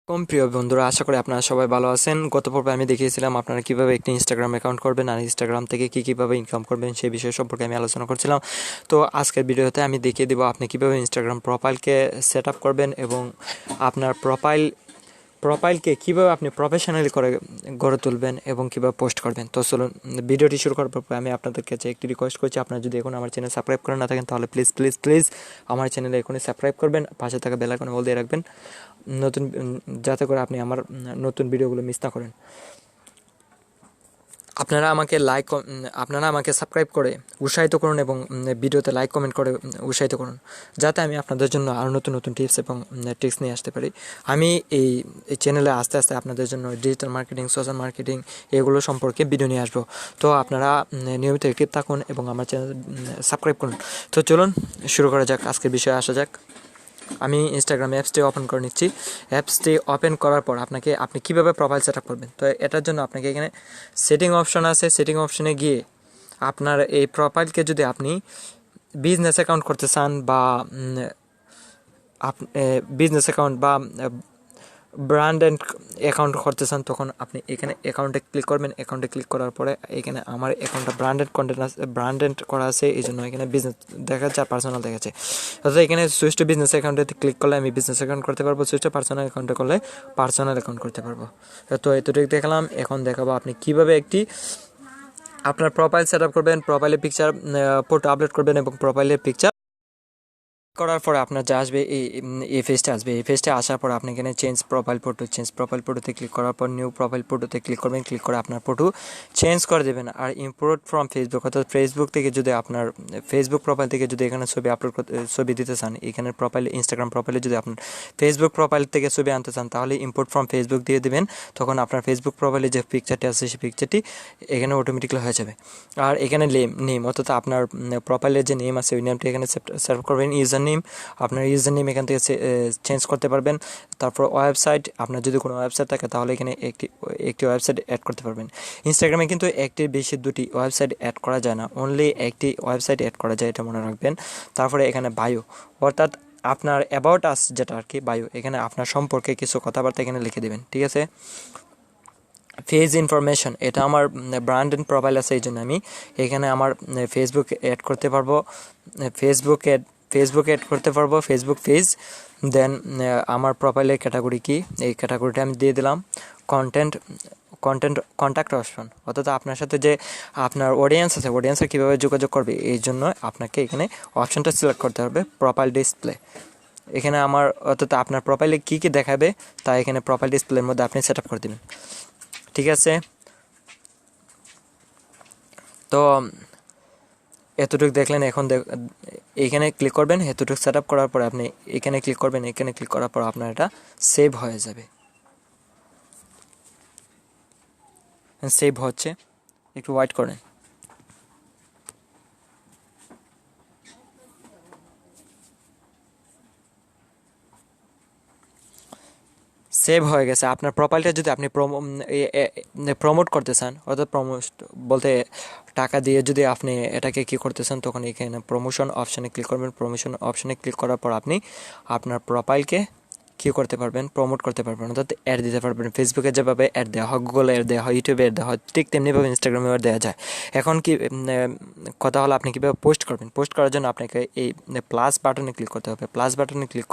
প্রিয় বন্ধুরা, আশা করি আপনারা সবাই ভালো আছেন। গত পর্বে আমি দেখিয়েছিলাম আপনারা কিভাবে একটি ইনস্টাগ্রাম অ্যাকাউন্ট করবেন আর ইনস্টাগ্রাম থেকে কিভাবে ইনকাম করবেন সেই বিষয় সম্পর্কে আমি আলোচনা করছিলাম। তো আজকের ভিডিওতে আমি দেখিয়ে দেবো আপনি কিভাবে ইনস্টাগ্রাম প্রোফাইলকে সেট আপ করবেন এবং আপনার প্রোফাইলকে কীভাবে আপনি প্রফেশনালি করে গড়ে তুলবেন এবং কীভাবে পোস্ট করবেন। তো চলুন ভিডিওটি শুরু করার পর আমি আপনাদের কাছে একটি রিকোয়েস্ট করছি, আপনারা যদি এখন আমার চ্যানেল সাবস্ক্রাইব করে না থাকেন তাহলে প্লিজ প্লিজ প্লিজ আমার চ্যানেলে এখনই সাবস্ক্রাইব করবেন, পাশে থাকা বেল আইকনে অল দিয়ে রাখবেন নতুন যাতে করে আপনি আমার নতুন ভিডিওগুলো মিস না করেন। আপনারা আমাকে সাবস্ক্রাইব করে উৎসাহিত করুন এবং ভিডিওতে লাইক কমেন্ট করে উৎসাহিত করুন, যাতে আমি আপনাদের জন্য আরও নতুন নতুন টিপস এবং ট্রিক্স নিয়ে আসতে পারি। আমি এই চ্যানেলে আস্তে আস্তে আপনাদের জন্য ডিজিটাল মার্কেটিং, সোশ্যাল মার্কেটিং এগুলো সম্পর্কে ভিডিও নিয়ে আসবো। তো আপনারা নিয়মিত অ্যাক্টিভ থাকুন এবং আমার চ্যানেল সাবস্ক্রাইব করুন। তো চলুন শুরু করা যাক, আজকের বিষয়ে আসা যাক। আমি ইনস্টাগ্রাম অ্যাপসটি ওপেন করে নিচ্ছি। অ্যাপসটি ওপেন করার পর আপনি কীভাবে প্রোফাইল সেট আপ করবেন, তো এটার জন্য আপনাকে এখানে সেটিং অপশন আছে। সেটিং অপশনে গিয়ে আপনার এই প্রোফাইলকে যদি আপনি বিজনেস অ্যাকাউন্ট করতে চান বা বিজনেস অ্যাকাউন্ট বা ব্র্যান্ড অ্যাকাউন্ট করতে চান, তখন আপনি এখানে অ্যাকাউন্টে ক্লিক করবেন। অ্যাকাউন্টে ক্লিক করার পরে এখানে আমার অ্যাকাউন্টটা ব্র্যান্ডেড করা আছে, এই জন্য এখানে বিজনেস দেখা যাচ্ছে আর পার্সোনাল দেখাচ্ছে। অর্থাৎ এখানে সুইচ টু বিজনেস অ্যাকাউন্টে ক্লিক করলে আমি বিজনেস অ্যাকাউন্ট করতে পারবো, সুইচ টু পার্সোনাল অ্যাকাউন্টে করলে পার্সোনাল অ্যাকাউন্ট করতে পারবো। তো এতটুকু দেখলাম। এখন দেখাবো আপনি কীভাবে একটি আপনার প্রোফাইল সেট আপ করবেন, প্রোফাইলের পিকচার ফটো আপলোড করবেন এবং প্রোফাইলের পিকচার করার পর আপনার যা আসবে এই ফেজটা আসবে। এই ফেজটা আসার পর আপনি এখানে চেঞ্জ প্রোফাইল ফটোতে ক্লিক করার পর নিউ প্রোফাইল ফটোতে ক্লিক করবেন। ক্লিক করে আপনার ফটো চেঞ্জ করে দেবেন। আর ইম্পোর্ট ফ্রম ফেসবুক, অর্থাৎ ফেসবুক থেকে যদি আপনার ফেসবুক প্রোফাইল থেকে যদি এখানে ছবি দিতে চান, এখানে প্রোফাইলে ইনস্টাগ্রাম প্রোফাইলে যদি আপনার ফেসবুক প্রোফাইল থেকে ছবি আনতে চান, তাহলে ইম্পোর্ট ফ্রম ফেসবুক দিয়ে দেবেন। তখন আপনার ফেসবুক প্রোফাইলে যে পিকচারটি আছে সেই পিকচারটি এখানে অটোমেটিক্যালি হয়ে যাবে। আর এখানে নেম অর্থাৎ আপনার প্রোফাইলের যে নেম আছে ওই নেমটি এখানে সেভ করবেন। ইউজার নেম, আপনার ইউজার নেম এখান থেকে চেঞ্জ করতে পারবেন। তারপর ওয়েবসাইট, আপনার যদি কোনো ওয়েবসাইট থাকে তাহলে এখানে একটি ওয়েবসাইট অ্যাড করতে পারবেন। ইনস্টাগ্রামে কিন্তু একটির বেশি দুটি ওয়েবসাইট অ্যাড করা যায় না, অনলি একটি ওয়েবসাইট অ্যাড করা যায়, এটা মনে রাখবেন। তারপরে এখানে বায়ো, অর্থাৎ আপনার অ্যাবাউট আস যেটা আর কি বায়ো, এখানে আপনার সম্পর্কে কিছু কথাবার্তা এখানে লিখে দেবেন, ঠিক আছে। ফেজ ইনফরমেশন, এটা আমার ব্র্যান্ড অ্যান্ড প্রোফাইল আছে, এই জন্য আমি এখানে আমার ফেসবুক অ্যাড করতে পারবো, ফেসবুক অ্যাড করতে পারবো, ফেসবুক পেজ। দেন আমার প্রোফাইলের ক্যাটাগরি কি, এই ক্যাটাগরিটা আমি দিয়ে দিলাম। কন্ট্যাক্ট অপশন, অর্থাৎ আপনার সাথে যে আপনার অডিয়েন্স আছে, অডিয়েন্সে কীভাবে যোগাযোগ করবে, এই জন্য আপনাকে এখানে অপশনটা সিলেক্ট করতে হবে, প্রোফাইল ডিসপ্লে। এখানে অর্থাৎ আপনার প্রোফাইলে কী কী দেখাবে তা এখানে প্রোফাইল ডিসপ্লের মধ্যে আপনি সেট আপ করে দেবেন, ঠিক আছে। তো এতটুকু দেখলেন। এখন এইখানে ক্লিক করবেন, এতটুকু সেট আপ করার পরে আপনি এখানে ক্লিক করবেন। এখানে ক্লিক করার পর আপনার এটা সেভ হয়ে যাবে। সেভ হচ্ছে, একটু ওয়েট করেন। সেভ হয়ে গেছে। আপনার প্রোফাইলটা যদি আপনি প্রমোট করতে চান, অর্থাৎ বলতে টাকা দিয়ে যদি আপনি এটাকে কী করতে চান, তখন এখানে প্রমোশন অপশানে ক্লিক করবেন। প্রমোশন অপশানে ক্লিক করার পর আপনি আপনার প্রোফাইলকে কী করতে পারবেন, প্রমোট করতে পারবেন, অর্থাৎ অ্যাড দিতে পারবেন। ফেসবুকে যেভাবে অ্যাড দেওয়া হয়, গুগলে অ্যাড দেওয়া হয়, ইউটিউবে অ্যাড দেওয়া হয়, ঠিক তেমনিভাবে ইনস্টাগ্রামে অ্যাড দেওয়া যায়। এখন কি কথা হলো আপনি কীভাবে পোস্ট করবেন। পোস্ট করার জন্য আপনাকে এই প্লাস বাটনে ক্লিক করতে হবে। প্লাস বাটনে ক্লিক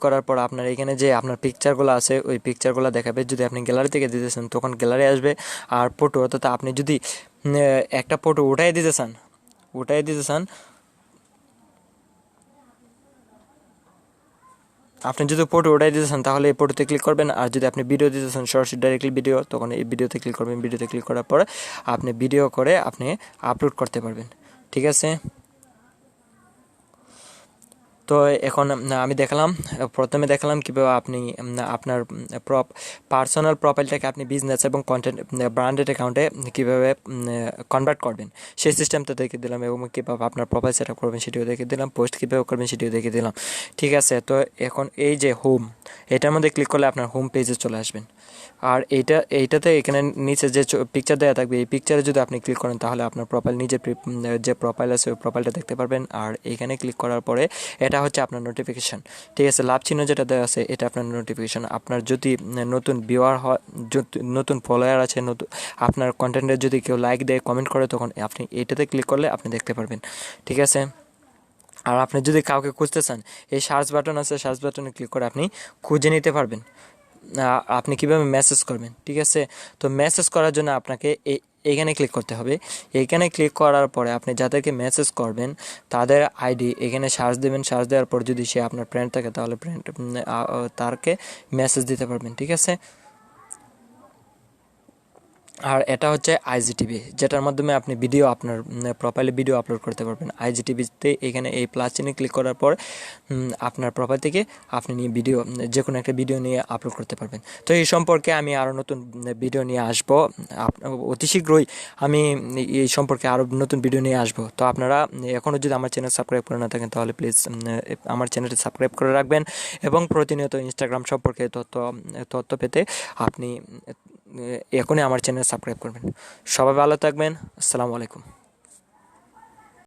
করার পর আপনার এখানে যে আপনার পিকচারগুলো আছে ওই পিকচারগুলো দেখাবে। যদি আপনি গ্যালারি থেকে দিতেছেন তখন গ্যালারি আসবে। আর ফটো, অর্থাৎ আপনি যদি একটা ফটো উঠাই দিতে চান তাহলে এই ফটোতে ক্লিক করবেন। আর যদি আপনি ভিডিও দিতে চান, সরাসরি ডাইরেক্টলি ভিডিও, তখন এই ভিডিওতে ক্লিক করবেন। ভিডিওতে ক্লিক করার পরে আপনি ভিডিও করে আপনি আপলোড করতে পারবেন, ঠিক আছে। তো এখন আমি দেখালাম, প্রথমে দেখালাম কীভাবে আপনি আপনার পার্সোনাল প্রোফাইলটাকে আপনি বিজনেস এবং কন্টেন্ট ব্র্যান্ডেড অ্যাকাউন্টে কীভাবে কনভার্ট করবেন সেই সিস্টেমটা দেখে দিলাম, এবং কীভাবে আপনার প্রোফাইল সেট আপ করবেন সেটিও দেখে দিলাম, পোস্ট কীভাবে করবেন সেটিও দেখে দিলাম। ঠিক আছে, তো এখন এই যে হোম, এটার মধ্যে ক্লিক করলে আপনার হোম পেজে চলে আসবেন। আর এইটাতে এখানে নিচে যে পিকচার দেওয়া থাকবে, এই পিকচারে যদি আপনি ক্লিক করেন তাহলে আপনার প্রোফাইল, নিজের যে প্রোফাইল আছে ওই প্রোফাইলটা দেখতে পারবেন। আর এখানে ক্লিক করার পরে এটা হচ্ছে আপনার নোটিফিকেশান। ঠিক আছে, লাভ চিহ্ন যেটা দেওয়া আছে এটা আপনার নোটিফিকেশান। আপনার যদি নতুন ভিউয়ার হয়, নতুন ফলোয়ার আছে, নতুন আপনার কন্টেন্টের যদি কেউ লাইক দেয়, কমেন্ট করে, তখন আপনি এইটাতে ক্লিক করলে আপনি দেখতে পারবেন। ঠিক আছে, আর আপনি যদি কাউকে খুঁজতে চান, এই সার্চ বাটন আছে, সার্চ বাটনে ক্লিক করে আপনি খুঁজে নিতে পারবেন আপনি কীভাবে মেসেজ করবেন। ঠিক আছে, তো মেসেজ করার জন্য আপনাকে এইখানে ক্লিক করতে হবে। এইখানে ক্লিক করার পরে আপনি যাদেরকে মেসেজ করবেন তাদের আইডি এখানে সার্চ দেবেন। সার্চ দেওয়ার পর যদি সে আপনার ফ্রেন্ড থাকে তাহলে ফ্রেন্ড তারকে মেসেজ দিতে পারবেন। ঠিক আছে, আর এটা হচ্ছে আইজিটিভি, যেটার মাধ্যমে আপনি ভিডিও আপনার প্রোফাইলে ভিডিও আপলোড করতে পারবেন। আইজিটিভিতে এখানে এই প্লাস চিহ্নে ক্লিক করার পর আপনার প্রোফাইল থেকে আপনি নিয়ে ভিডিও, যে কোনো একটা ভিডিও নিয়ে আপলোড করতে পারবেন। তো এই সম্পর্কে আমি আরও নতুন ভিডিও নিয়ে আসবো অতি শীঘ্রই। আমি এই সম্পর্কে আরও নতুন ভিডিও নিয়ে আসবো। তো আপনারা এখনও যদি আমার চ্যানেল সাবস্ক্রাইব করে না থাকেন তাহলে প্লিজ আমার চ্যানেলটি সাবস্ক্রাইব করে রাখবেন, এবং প্রতিনিয়ত ইনস্টাগ্রাম সম্পর্কে তথ্য পেতে আপনি এখনই আমার চ্যানেল সাবস্ক্রাইব করবেন। সবাই ভালো থাকবেন। আসসালামু আলাইকুম।